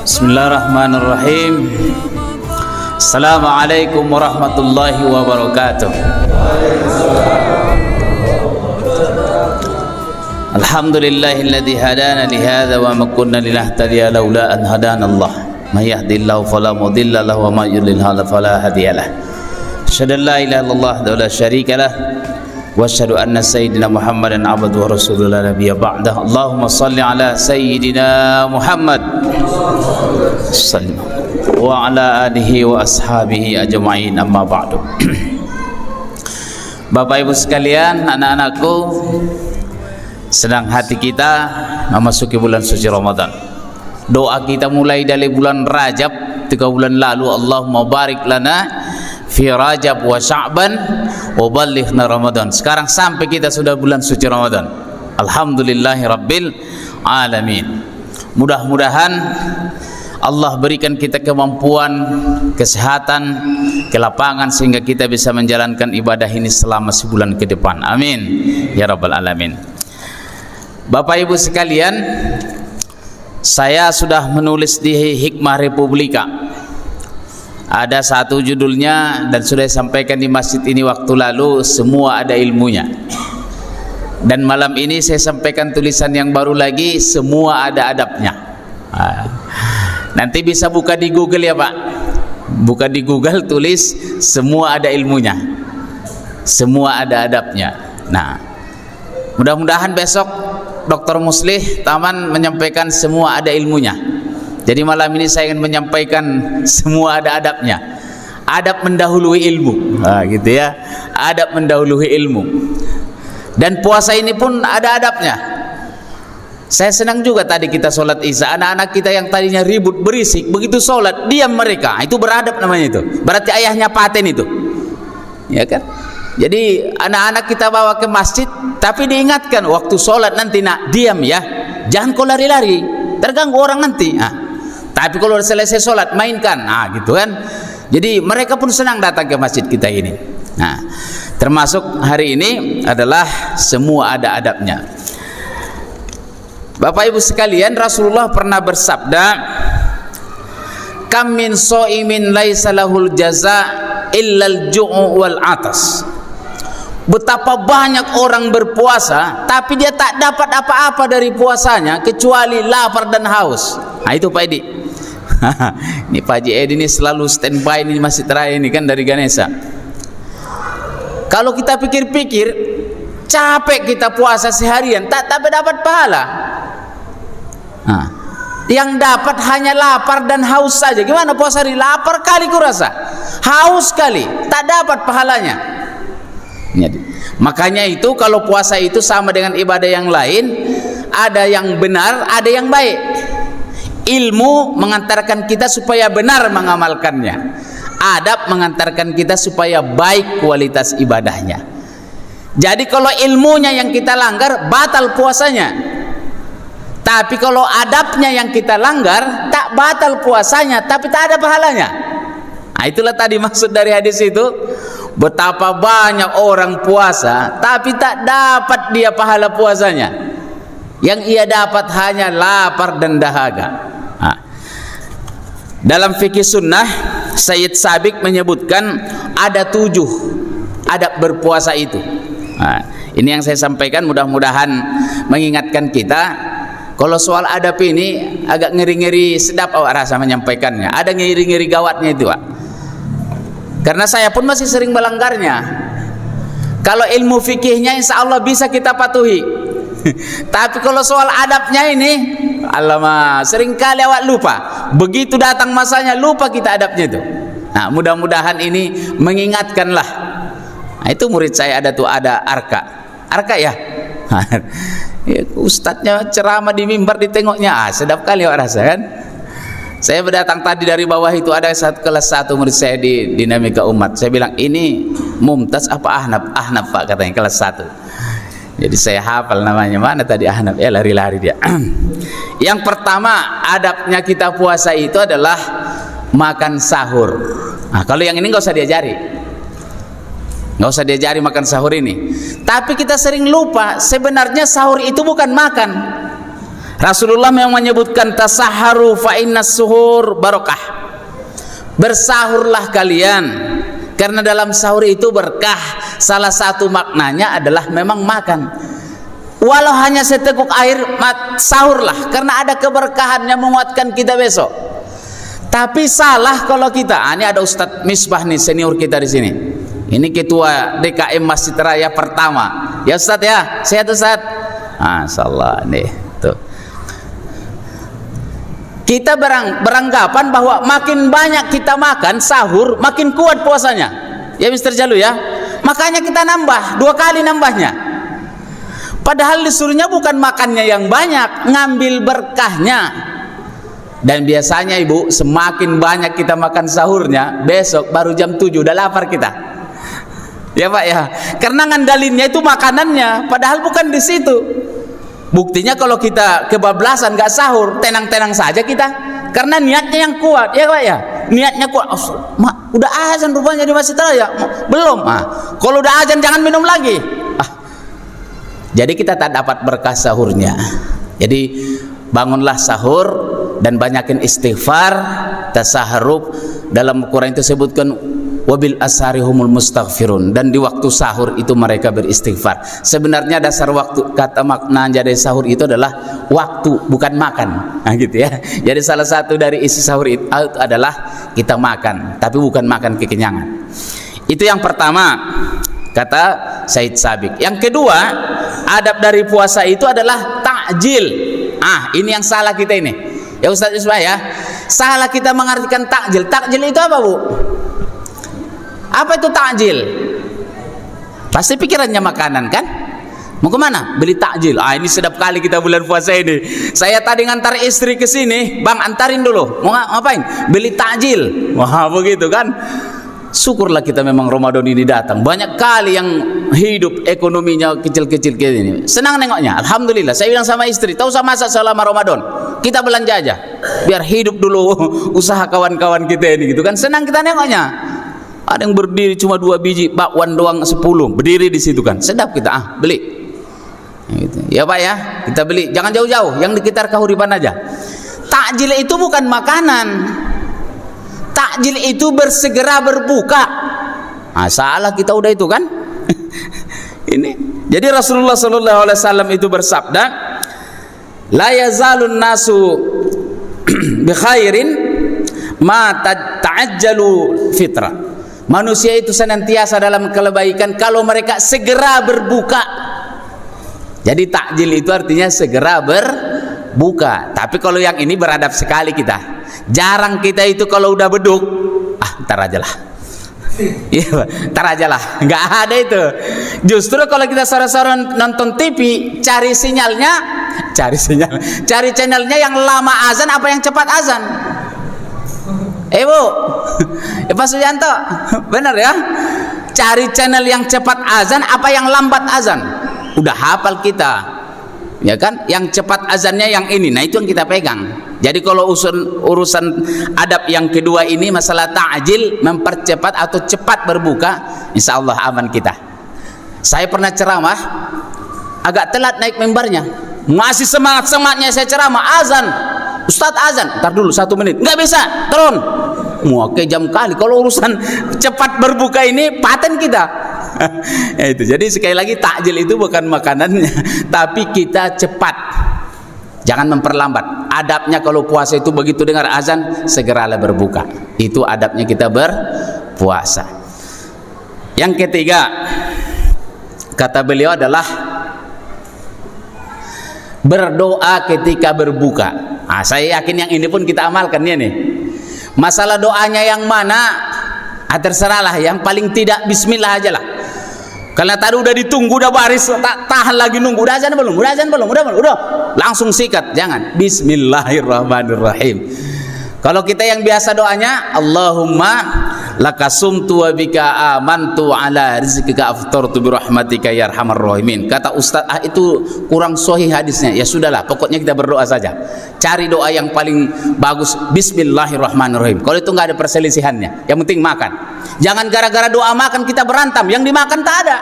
Bismillahirrahmanirrahim. Assalamualaikum warahmatullahi wabarakatuh. Alhamdulillahilladzi hadana li hadza wa ma kunna linahtadiya laula an hadana Allah. May yahdihillahu fala mudilla lahu wa may yudlil fala hadiya lahu. Asyhadu an la ilaha illallah wa la syarika lah. Wa asyhadu anna sayyidina Muhammadan abduhu wa rasuluhu la nabiyya ba'dah. Allahumma shalli ala sayyidina Muhammad wa ala alihi wa ashabihi ajma'in, amma ba'du. Bapak Ibu sekalian, anak-anakku, senang hati kita memasuki bulan suci Ramadan. Doa kita mulai dari bulan Rajab 3 bulan lalu, Allahumma barik lana fi Rajab wa Sya'ban wa ballighna Ramadan. Sekarang sampai kita sudah bulan suci Ramadan. Alhamdulillahi rabbil alamin. Mudah-mudahan Allah berikan kita kemampuan, kesehatan, kelapangan sehingga kita bisa menjalankan ibadah ini selama sebulan ke depan. Amin ya rabbal alamin. Bapak Ibu sekalian, saya sudah menulis di Hikmah Republika. Ada satu judulnya dan sudah sampaikan di masjid ini waktu lalu, semua ada ilmunya. Dan malam ini saya sampaikan tulisan yang baru lagi, semua ada adabnya. Nanti bisa buka di Google ya Pak. Buka di Google, tulis semua ada ilmunya, semua ada adabnya. Nah, mudah-mudahan besok Dr. Muslih Taman menyampaikan semua ada ilmunya. Jadi malam ini saya ingin menyampaikan semua ada adabnya. Adab mendahului ilmu, gitu ya. Adab mendahului ilmu. Dan puasa ini pun ada adabnya. Saya senang juga tadi kita sholat isya, anak-anak kita yang tadinya ribut berisik, begitu sholat diam mereka, itu beradab namanya itu. Berarti ayahnya paten itu, ya kan? Jadi anak-anak kita bawa ke masjid, tapi diingatkan waktu sholat nanti nak diam ya, jangan kau lari-lari, terganggu orang nanti. Tapi kalau selesai sholat mainkan, gitu kan? Jadi mereka pun senang datang ke masjid kita ini. Nah, termasuk hari ini adalah semua ada adabnya. Bapak Ibu sekalian, Rasulullah pernah bersabda, kam min shaimin laisa lahul jaza illal ju'u wal atas. Betapa banyak orang berpuasa tapi dia tak dapat apa-apa dari puasanya kecuali lapar dan haus. Nah itu Pak Edi. Ini Pak Haji Edi ini selalu standby ini masih terakhir ini kan dari Ganesha. Kalau kita pikir-pikir, capek kita puasa seharian tak dapat pahala. Yang dapat hanya lapar dan haus saja. Gimana puasa hari? Lapar kali kurasa, haus kali, tak dapat pahalanya. Makanya itu kalau puasa itu sama dengan ibadah yang lain, ada yang benar, ada yang baik. Ilmu mengantarkan kita supaya benar mengamalkannya. Adab mengantarkan kita supaya baik kualitas ibadahnya. Jadi kalau ilmunya yang kita langgar, batal puasanya. Tapi kalau adabnya yang kita langgar, tak batal puasanya, tapi tak ada pahalanya. Nah itulah tadi maksud dari hadis itu. Betapa banyak orang puasa tapi tak dapat dia pahala puasanya. Yang ia dapat hanya lapar dan dahaga. Dalam fikih sunnah, Sayyid Sabiq menyebutkan ada 7 adab berpuasa itu. Ini yang saya sampaikan, mudah-mudahan mengingatkan kita. Kalau soal adab ini agak ngeri-ngeri sedap awak rasa menyampaikannya. Ada ngeri-ngeri gawatnya itu Pak. Karena saya pun masih sering melanggarnya. Kalau ilmu fikihnya insya Allah bisa kita patuhi. Tapi kalau soal adabnya ini, alamak, seringkali awak lupa. Begitu datang masanya lupa kita adabnya itu. Nah mudah-mudahan ini mengingatkanlah. Nah itu murid saya ada tuh, ada Arka ya. Ustadznya ceramah di mimbar ditengoknya, sedap kali awak rasa kan. Saya berdatang tadi dari bawah itu, ada satu kelas 1 murid saya di Dinamika Umat. Saya bilang, ini Mumtaz apa Ahnaf? Ahnaf Pak katanya, kelas 1. Jadi saya hafal namanya, mana tadi Ahnaf, ya lari-lari dia. Yang pertama adabnya kita puasa itu adalah makan sahur. Nah kalau yang ini nggak usah diajari, nggak usah diajari makan sahur ini. Tapi kita sering lupa, sebenarnya sahur itu bukan makan. Rasulullah memang menyebutkan tasaharu fa innas suhur barokah. Bersahurlah kalian karena dalam sahur itu berkah. Salah satu maknanya adalah memang makan. Walau hanya seteguk air, sahurlah karena ada keberkahannya menguatkan kita besok. Tapi salah kalau kita, ini ada Ustadz Misbah nih, senior kita di sini. Ini ketua DKM Masjid Raya pertama. Ya Ustadz ya, sehat Ustadz. Masyaallah nih, tuh. Kita beranggapan bahwa makin banyak kita makan sahur, makin kuat puasanya. Ya Mister Jalu ya. Makanya kita nambah, 2 kali nambahnya. Padahal disuruhnya bukan makannya yang banyak, ngambil berkahnya. Dan biasanya Ibu, semakin banyak kita makan sahurnya, besok baru jam 7 udah lapar kita. Ya Pak ya. Karena ngandalinnya itu makanannya, padahal bukan di situ. Buktinya kalau kita kebablasan nggak sahur, tenang-tenang saja kita, karena niatnya yang kuat, ya Pak ya. Niatnya kuat. Udah azan rupanya di Masjid Raya, belum. Kalau udah azan jangan minum lagi. Jadi kita tak dapat berkah sahurnya. Jadi bangunlah sahur dan banyakin istighfar, tasaharub. Dalam Quran itu sebutkan wabil asharihumul mustaghfirun, dan di waktu sahur itu mereka beristighfar. Sebenarnya dasar waktu, kata makna jadi sahur itu adalah waktu, bukan makan. Gitu ya. Jadi salah satu dari isi sahur itu adalah kita makan, tapi bukan makan kekenyangan. Itu yang pertama, kata Said Sabiq. Yang kedua, adab dari puasa itu adalah takjil. Ini yang salah kita ini. Ya Ustaz Isma ya. Salah kita mengartikan takjil. Takjil itu apa, Bu? Apa itu takjil? Pasti pikirannya makanan kan? Mau kemana? Beli takjil. Ini sedap kali kita bulan puasa ini. Saya tadi ngantar istri ke sini, Bang antarin dulu. Mau ngapain? Beli takjil. Wah begitu kan? Syukurlah kita memang Ramadan ini datang. Banyak kali yang hidup ekonominya kecil-kecil kayak ini. Senang nengoknya. Alhamdulillah. Saya bilang sama istri, tak usah masak selama Ramadan. Kita belanja aja. Biar hidup dulu usaha kawan-kawan kita ini gitu kan. Senang kita nengoknya. Ada yang berdiri cuma 2 biji bakwan doang 10, berdiri di situ kan. Sedap kita beli. Gitu. Ya Pak ya, kita beli. Jangan jauh-jauh, yang di sekitar Kahuripan aja. Takjil itu bukan makanan. Takjil itu bersegera berbuka. Salah kita udah itu kan. Ini. Jadi Rasulullah sallallahu alaihi wasallam itu bersabda, la yazalun nasu bi khairin ma ta'ajjalu fitra. Manusia itu senantiasa dalam kebaikan kalau mereka segera berbuka. Jadi takjil itu artinya segera berbuka. Tapi kalau yang ini beradab sekali kita. Jarang kita itu kalau udah beduk, ntar aja lah. Iya, ntar aja lah. Nggak ada itu. Justru kalau kita sore-sore nonton TV, cari channelnya yang lama azan apa yang cepat azan. Bu, Pak Sujanto, benar ya? Cari channel yang cepat azan apa yang lambat azan. Udah hafal kita, ya kan? Yang cepat azannya yang ini. Nah itu yang kita pegang. Jadi kalau urusan adab yang kedua ini, masalah ta'jil, mempercepat atau cepat berbuka, insya Allah aman kita. Saya pernah ceramah, agak telat naik mimbarnya, masih semangatnya saya ceramah, azan, Ustadz azan, ntar dulu 1 menit, nggak bisa, turun. Oke jam kali. Kalau urusan cepat berbuka ini paten kita. Itu. Jadi sekali lagi takjil itu bukan makanannya, tapi kita cepat. Jangan memperlambat. Adabnya kalau puasa itu begitu dengar azan segeralah berbuka. Itu adabnya kita berpuasa. Yang ketiga, kata beliau adalah berdoa ketika berbuka. Saya yakin yang ini pun kita amalkan ya nih. Masalah doanya yang mana, terserahlah. Yang paling tidak bismillah aja lah. Karena tadi udah ditunggu, udah baris, tak tahan lagi nunggu. Udah azan belum? Udah. Langsung sikat. Jangan. Bismillahirrahmanirrahim. Kalau kita yang biasa doanya, Allahumma lakasumtu wa bika amantu ala rizqika aftartu bi rahmatika ya arhamar rahimin. Kata Ustaz, itu kurang sahih hadisnya. Ya sudahlah, pokoknya kita berdoa saja. Cari doa yang paling bagus, bismillahirrahmanirrahim. Kalau itu nggak ada perselisihannya, yang penting makan. Jangan gara-gara doa makan kita berantem, yang dimakan tak ada.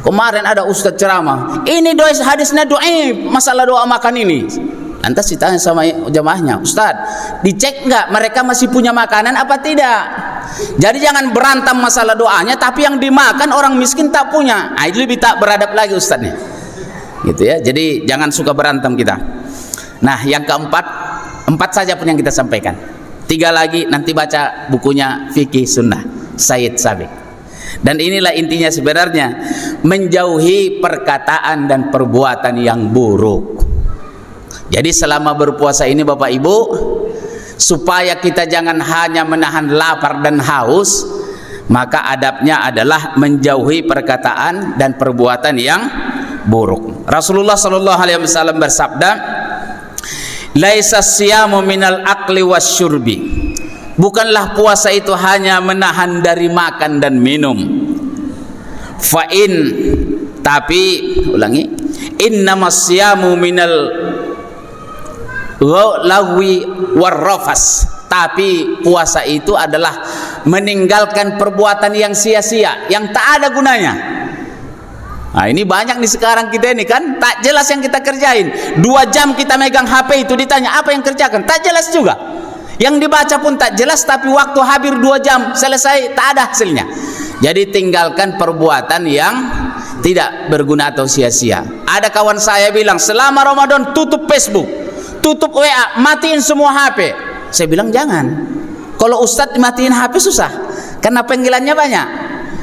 Kemarin ada ustaz ceramah, ini doa hadisnya dhaif, masalah doa makan ini. Lantas ditanya sama jamaahnya, Ustaz, dicek nggak mereka masih punya makanan apa tidak? Jadi jangan berantem masalah doanya, tapi yang dimakan orang miskin tak punya. Nah, itu lebih tak beradab lagi ustadznya. Gitu ya. Jadi jangan suka berantem kita. Nah, yang keempat, 4 saja pun yang kita sampaikan. 3 lagi nanti baca bukunya Fikih Sunnah Sayyid Sabiq. Dan inilah intinya sebenarnya, menjauhi perkataan dan perbuatan yang buruk. Jadi selama berpuasa ini Bapak Ibu, supaya kita jangan hanya menahan lapar dan haus, maka adabnya adalah menjauhi perkataan dan perbuatan yang buruk. Rasulullah sallallahu alaihi wasallam bersabda, "Laisa siyamu minal akli wasyurbi." Bukanlah puasa itu hanya menahan dari makan dan minum. Tapi ulangi, innamas siyamu minal lagwi warrafas. Tapi puasa itu adalah meninggalkan perbuatan yang sia-sia, yang tak ada gunanya. Nah, ini banyak nih sekarang kita ini kan, tak jelas yang kita kerjain. 2 jam kita megang HP itu, ditanya apa yang kerjakan, tak jelas juga. Yang dibaca pun tak jelas, tapi waktu habis 2 jam selesai, tak ada hasilnya. Jadi tinggalkan perbuatan yang tidak berguna atau sia-sia. Ada kawan saya bilang, selama Ramadan tutup Facebook, tutup WA, matiin semua HP. Saya bilang jangan. Kalau ustadz matiin HP susah, karena panggilannya banyak.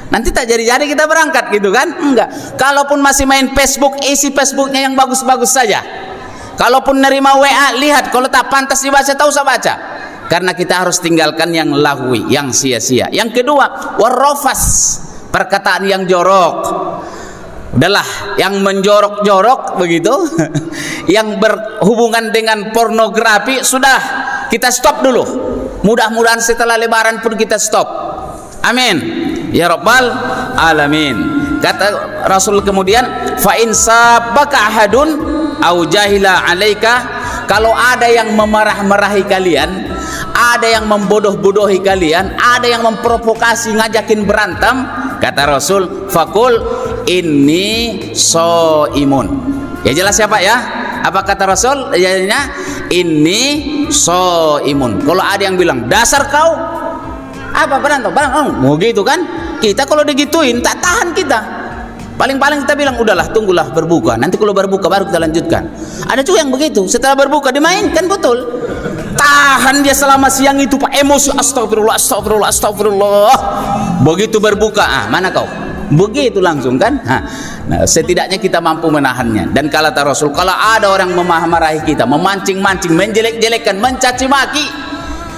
Nanti tak jadi-jadi kita berangkat gitu kan? Enggak. Kalaupun masih main Facebook, isi Facebooknya yang bagus-bagus saja. Kalaupun nerima WA, lihat. Kalau tak pantas dibaca, tak usah baca. Karena kita harus tinggalkan yang lahwi, yang sia-sia. Yang kedua, warrafas, perkataan yang jorok. Udahlah, yang menjorok-jorok begitu, yang berhubungan dengan pornografi, sudah kita stop dulu. Mudah-mudahan setelah lebaran pun kita stop. Amin ya rabbal alamin. Kata Rasul kemudian, fa in sabaka ahadun au jahila alaika, kalau ada yang memarah-marahi kalian, ada yang membodoh-bodohi kalian, ada yang memprovokasi, ngajakin berantem, kata Rasul, fakul inni soimun. Ya jelas ya Pak ya? Apa kata Rasul? Jadinya inni soimun. Kalau ada yang bilang dasar kau, apa berantem? Mau gitu kan? Kita kalau digituin tak tahan kita. Paling-paling kita bilang udahlah, tunggulah berbuka. Nanti kalau berbuka baru kita lanjutkan. Ada juga yang begitu. Setelah berbuka dimainkan, betul. Tahan dia selama siang itu Pak, emosi, astagfirullah, astagfirullah, astagfirullah. Begitu berbuka, mana kau? Begitu langsung kan? Nah, setidaknya kita mampu menahannya. Dan kata Rasul, kalau ada orang memarahi kita, memancing-mancing, menjelek-jelekkan, mencaci maki,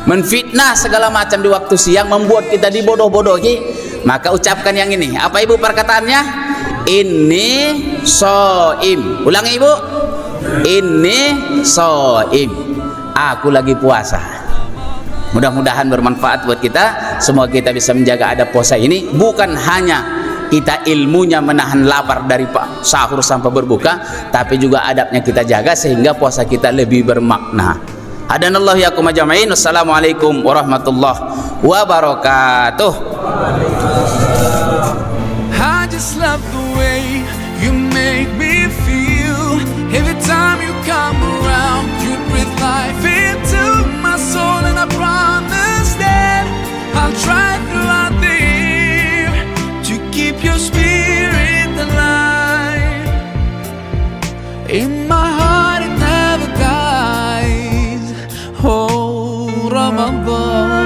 menfitnah segala macam di waktu siang, membuat kita dibodoh-bodohi, maka ucapkan yang ini. Apa ibu perkataannya? Inni soim. Ulangi ibu. Inni soim. Aku lagi puasa. Mudah-mudahan bermanfaat buat kita. Semoga kita bisa menjaga adab puasa ini. Bukan hanya kita ilmunya menahan lapar dari sahur sampai berbuka, tapi juga adabnya kita jaga sehingga puasa kita lebih bermakna. Hadanallahu yakum ajma'in. Wassalamualaikum warahmatullahi wabarakatuh. I just love the way you make me feel. Every time you come around, you breathe life into my soul, and I promise that I'll try throughout the year to keep your spirit alive. In my heart it never dies. Oh, Ramadan.